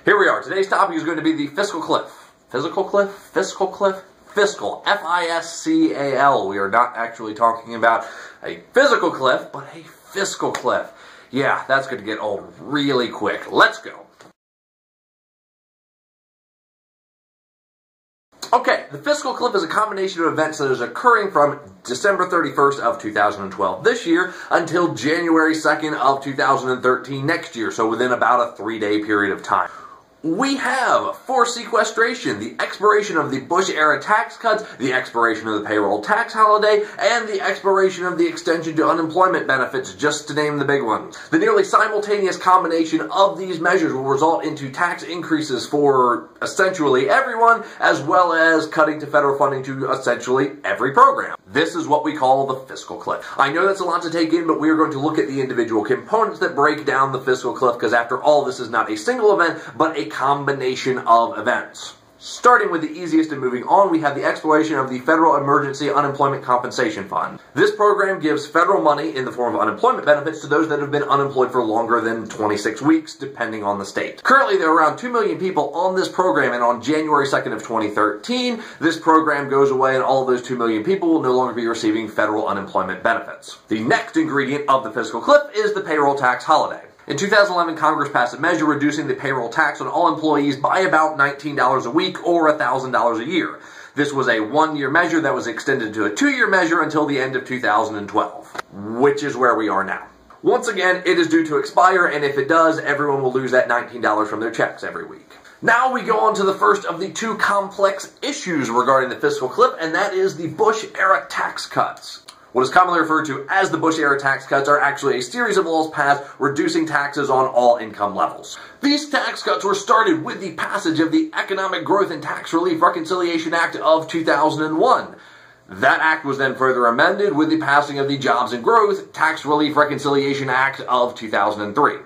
Here we are. Today's topic is going to be the fiscal cliff. Physical cliff? Fiscal cliff? Fiscal. F-I-S-C-A-L. We are not actually talking about a physical cliff, but a fiscal cliff. Yeah, that's going to get old really quick. Let's go. Okay, the fiscal cliff is a combination of events that is occurring from December 31st of 2012 this year until January 2nd of 2013 next year, so within about a 3-day period of time. We have, for sequestration, the expiration of the Bush-era tax cuts, the expiration of the payroll tax holiday, and the expiration of the extension to unemployment benefits, just to name the big ones. The nearly simultaneous combination of these measures will result into tax increases for essentially everyone, as well as cutting to federal funding to essentially every program. This is what we call the fiscal cliff. I know that's a lot to take in, but we are going to look at the individual components that break down the fiscal cliff, because after all, this is not a single event, but a combination of events. Starting with the easiest and moving on, we have the expiration of the Federal Emergency Unemployment Compensation Fund. This program gives federal money in the form of unemployment benefits to those that have been unemployed for longer than 26 weeks, depending on the state. Currently, there are around 2 million people on this program, and on January 2nd of 2013, this program goes away and all of those 2 million people will no longer be receiving federal unemployment benefits. The next ingredient of the fiscal cliff is the payroll tax holiday. In 2011, Congress passed a measure reducing the payroll tax on all employees by about $19 a week or $1,000 a year. This was a 1-year measure that was extended to a 2-year measure until the end of 2012, which is where we are now. Once again, it is due to expire, and if it does, everyone will lose that $19 from their checks every week. Now we go on to the first of the 2 complex issues regarding the fiscal cliff, and that is the Bush-era tax cuts. What is commonly referred to as the Bush-era tax cuts are actually a series of laws passed reducing taxes on all income levels. These tax cuts were started with the passage of the Economic Growth and Tax Relief Reconciliation Act of 2001. That act was then further amended with the passing of the Jobs and Growth Tax Relief Reconciliation Act of 2003.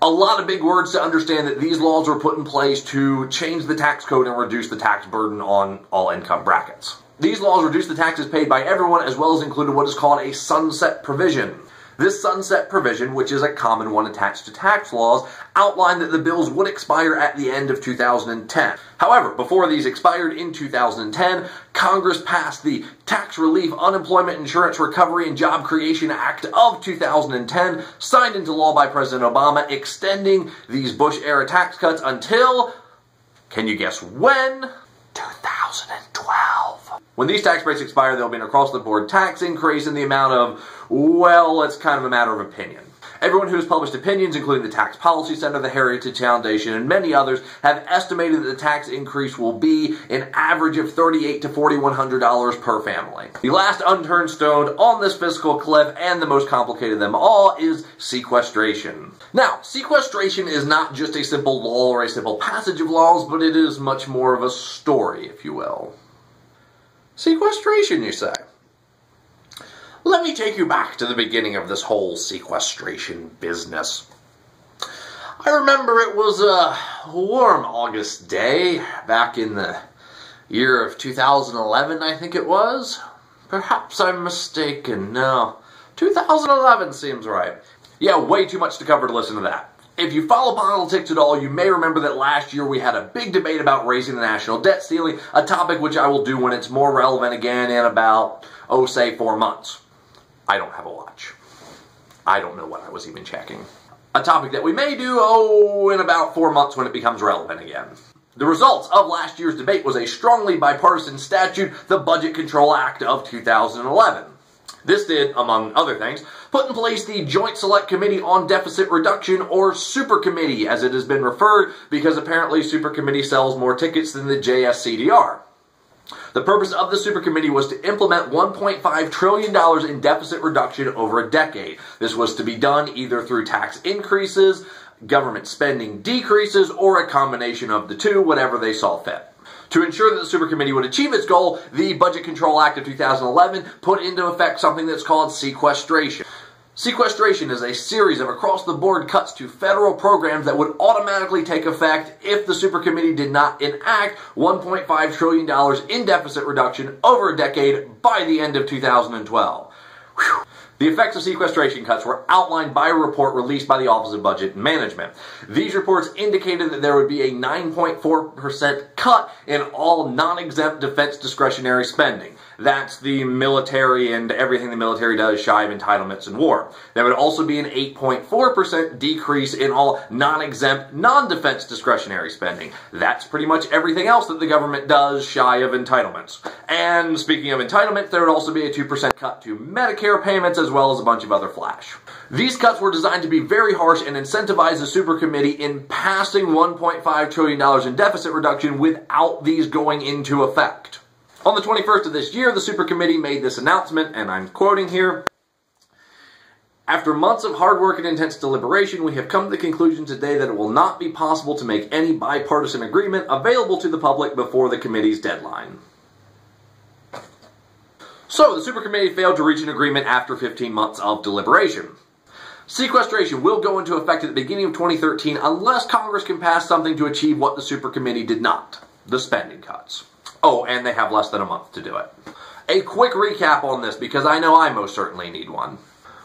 A lot of big words to understand that these laws were put in place to change the tax code and reduce the tax burden on all income brackets. These laws reduce the taxes paid by everyone, as well as included what is called a sunset provision. This sunset provision, which is a common one attached to tax laws, outlined that the bills would expire at the end of 2010. However, before these expired in 2010, Congress passed the Tax Relief, Unemployment Insurance Recovery and Job Creation Act of 2010, signed into law by President Obama, extending these Bush-era tax cuts until, can you guess when? 2012. When these tax breaks expire, there will be an across-the-board tax increase in the amount of, well, it's kind of a matter of opinion. Everyone who has published opinions, including the Tax Policy Center, the Heritage Foundation, and many others, have estimated that the tax increase will be an average of $3,800 to $4,100 per family. The last unturned stone on this fiscal cliff, and the most complicated of them all, is sequestration. Now, sequestration is not just a simple law or a simple passage of laws, but it is much more of a story, if you will. Sequestration, you say? Let me take you back to the beginning of this whole sequestration business. I remember it was a warm August day back in the year of 2011, I think it was. Perhaps I'm mistaken. No, 2011 seems right. Yeah, way too much to cover to listen to that. If you follow politics at all, you may remember that last year we had a big debate about raising the national debt ceiling, a topic which I will do when it's more relevant again in about, say 4 months. I don't have a watch. I don't know what I was even checking. A topic that we may do, in about 4 months when it becomes relevant again. The results of last year's debate was a strongly bipartisan statute, the Budget Control Act of 2011. This did, among other things, put in place the Joint Select Committee on Deficit Reduction, or Super Committee, as it has been referred, because apparently Super Committee sells more tickets than the JSCDR. The purpose of the Super Committee was to implement $1.5 trillion in deficit reduction over a decade. This was to be done either through tax increases, government spending decreases, or a combination of the two, whatever they saw fit. To ensure that the Super Committee would achieve its goal, the Budget Control Act of 2011 put into effect something that's called sequestration. Sequestration is a series of across-the-board cuts to federal programs that would automatically take effect if the Super Committee did not enact $1.5 trillion in deficit reduction over a decade by the end of 2012. Whew. The effects of sequestration cuts were outlined by a report released by the Office of Budget and Management. These reports indicated that there would be a 9.4% cut in all non-exempt defense discretionary spending. That's the military and everything the military does shy of entitlements in war. There would also be an 8.4% decrease in all non-exempt, non-defense discretionary spending. That's pretty much everything else that the government does shy of entitlements. And speaking of entitlements, there would also be a 2% cut to Medicare payments as well as a bunch of other flash. These cuts were designed to be very harsh and incentivize the Super Committee in passing $1.5 trillion in deficit reduction without these going into effect. On the 21st of this year, the Super Committee made this announcement, and I'm quoting here, "After months of hard work and intense deliberation, we have come to the conclusion today that it will not be possible to make any bipartisan agreement available to the public before the committee's deadline." So, the Super Committee failed to reach an agreement after 15 months of deliberation. Sequestration will go into effect at the beginning of 2013 unless Congress can pass something to achieve what the Super Committee did not, the spending cuts. Oh, and they have less than a month to do it. A quick recap on this, because I know I most certainly need one.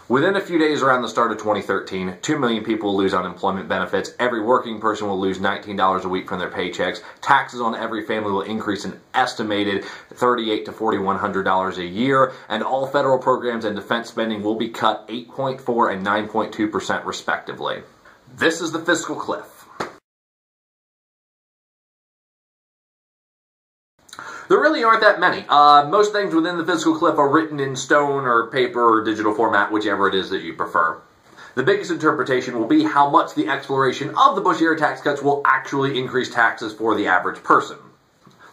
Within a few days around the start of 2013, 2 million people will lose unemployment benefits, every working person will lose $19 a week from their paychecks, taxes on every family will increase an estimated $3,800 to $4,100 a year, and all federal programs and defense spending will be cut 8.4% and 9.2% respectively. This is the fiscal cliff. There really aren't that many. Most things within the fiscal cliff are written in stone or paper or digital format, whichever it is that you prefer. The biggest interpretation will be how much the exploration of the Bush-era tax cuts will actually increase taxes for the average person.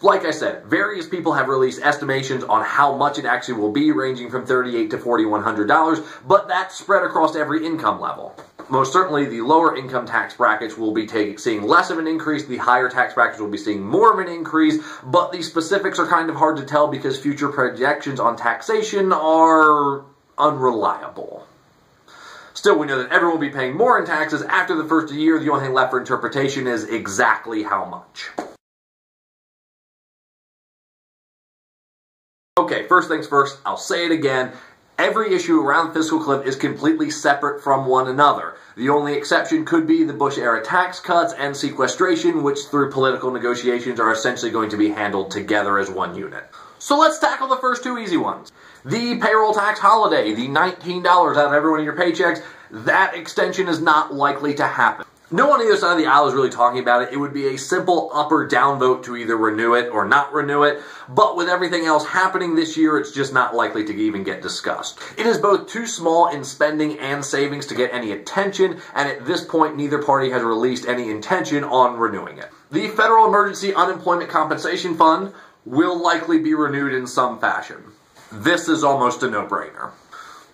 Like I said, various people have released estimations on how much it actually will be, ranging from $3,800 to $4,100, but that's spread across every income level. Most certainly, the lower income tax brackets will be seeing less of an increase, the higher tax brackets will be seeing more of an increase, but the specifics are kind of hard to tell because future projections on taxation are unreliable. Still, we know that everyone will be paying more in taxes after the first year. The only thing left for interpretation is exactly how much. Okay, first things first, I'll say it again. Every issue around the fiscal cliff is completely separate from one another. The only exception could be the Bush-era tax cuts and sequestration, which through political negotiations are essentially going to be handled together as one unit. So let's tackle the first two easy ones. The payroll tax holiday, the $19 out of every one of your paychecks, that extension is not likely to happen. No one on either side of the aisle is really talking about it. It would be a simple up or down vote to either renew it or not renew it, but with everything else happening this year, it's just not likely to even get discussed. It is both too small in spending and savings to get any attention, and at this point, neither party has released any intention on renewing it. The Federal Emergency Unemployment Compensation Fund will likely be renewed in some fashion. This is almost a no-brainer.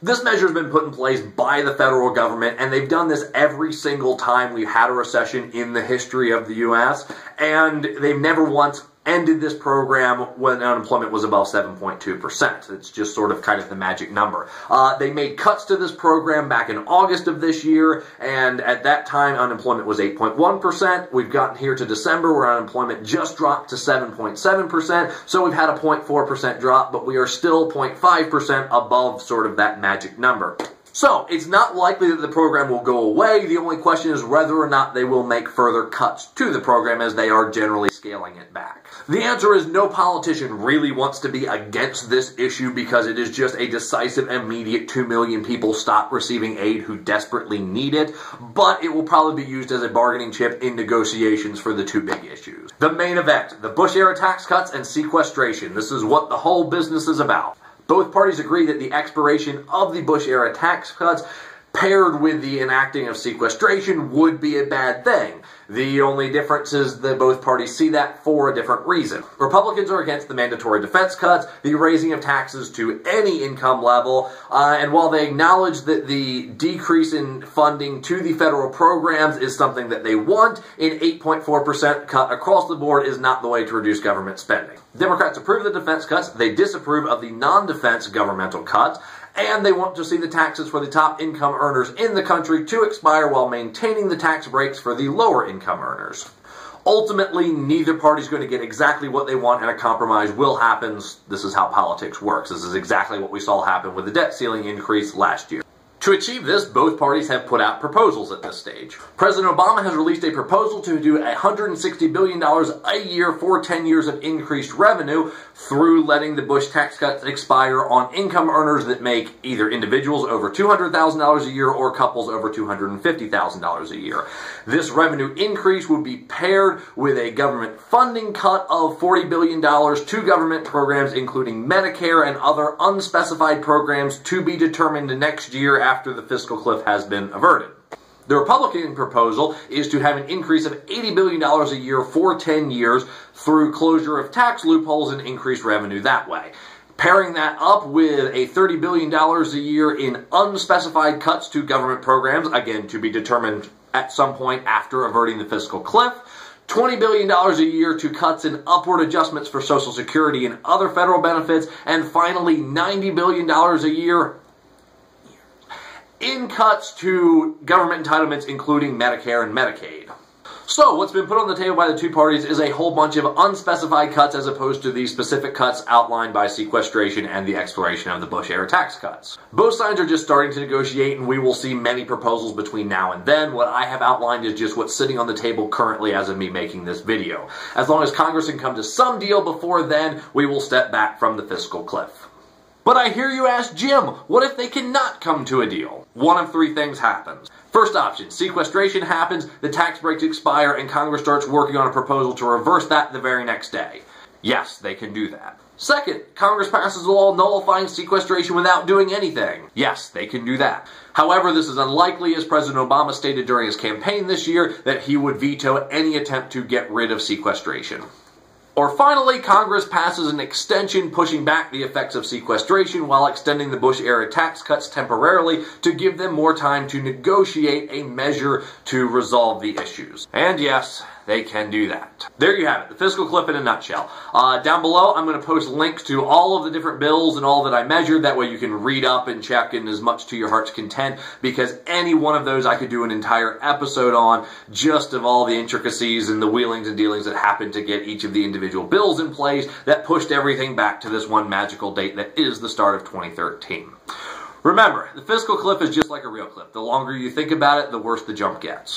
This measure has been put in place by the federal government, and they've done this every single time we've had a recession in the history of the U.S., and they've never once ended this program when unemployment was above 7.2%. It's just sort of kind of the magic number. They made cuts to this program back in August of this year, and at that time unemployment was 8.1%. We've gotten here to December where unemployment just dropped to 7.7%, so we've had a 0.4% drop, but we are still 0.5% above sort of that magic number. So, it's not likely that the program will go away. The only question is whether or not they will make further cuts to the program, as they are generally scaling it back. The answer is no politician really wants to be against this issue because it is just a decisive, immediate 2 million people stop receiving aid who desperately need it, but it will probably be used as a bargaining chip in negotiations for the two big issues. The main event, the Bush-era tax cuts and sequestration. This is what the whole business is about. Both parties agree that the expiration of the Bush-era tax cuts paired with the enacting of sequestration would be a bad thing. The only difference is that both parties see that for a different reason. Republicans are against the mandatory defense cuts, the raising of taxes to any income level, and while they acknowledge that the decrease in funding to the federal programs is something that they want, an 8.4% cut across the board is not the way to reduce government spending. Democrats approve of the defense cuts, they disapprove of the non-defense governmental cuts, and they want to see the taxes for the top income earners in the country to expire while maintaining the tax breaks for the lower income earners. Ultimately, neither party's going to get exactly what they want, and a compromise will happen. This is how politics works. This is exactly what we saw happen with the debt ceiling increase last year. To achieve this, both parties have put out proposals at this stage. President Obama has released a proposal to do $160 billion a year for 10 years of increased revenue through letting the Bush tax cuts expire on income earners that make either individuals over $200,000 a year or couples over $250,000 a year. This revenue increase would be paired with a government funding cut of $40 billion to government programs, including Medicare and other unspecified programs to be determined next year after the fiscal cliff has been averted. The Republican proposal is to have an increase of $80 billion a year for 10 years through closure of tax loopholes and increased revenue that way. Pairing that up with a $30 billion a year in unspecified cuts to government programs, again to be determined at some point after averting the fiscal cliff, $20 billion a year to cuts and upward adjustments for Social Security and other federal benefits, and finally $90 billion a year in cuts to government entitlements, including Medicare and Medicaid. So, what's been put on the table by the two parties is a whole bunch of unspecified cuts as opposed to the specific cuts outlined by sequestration and the expiration of the Bush-era tax cuts. Both sides are just starting to negotiate, and we will see many proposals between now and then. What I have outlined is just what's sitting on the table currently as of me making this video. As long as Congress can come to some deal before then, we will step back from the fiscal cliff. But I hear you ask, Jim, what if they cannot come to a deal? One of three things happens. First option, sequestration happens, the tax breaks expire, and Congress starts working on a proposal to reverse that the very next day. Yes, they can do that. Second, Congress passes a law nullifying sequestration without doing anything. Yes, they can do that. However, this is unlikely, as President Obama stated during his campaign this year that he would veto any attempt to get rid of sequestration. Or finally, Congress passes an extension pushing back the effects of sequestration while extending the Bush-era tax cuts temporarily to give them more time to negotiate a measure to resolve the issues. And yes, they can do that. There you have it, the fiscal cliff in a nutshell. Down below, I'm going to post links to all of the different bills and all that I measured. That way you can read up and check in as much to your heart's content, because any one of those I could do an entire episode on, just of all the intricacies and the wheelings and dealings that happened to get each of the individual bills in place that pushed everything back to this one magical date that is the start of 2013. Remember, the fiscal cliff is just like a real cliff. The longer you think about it, the worse the jump gets.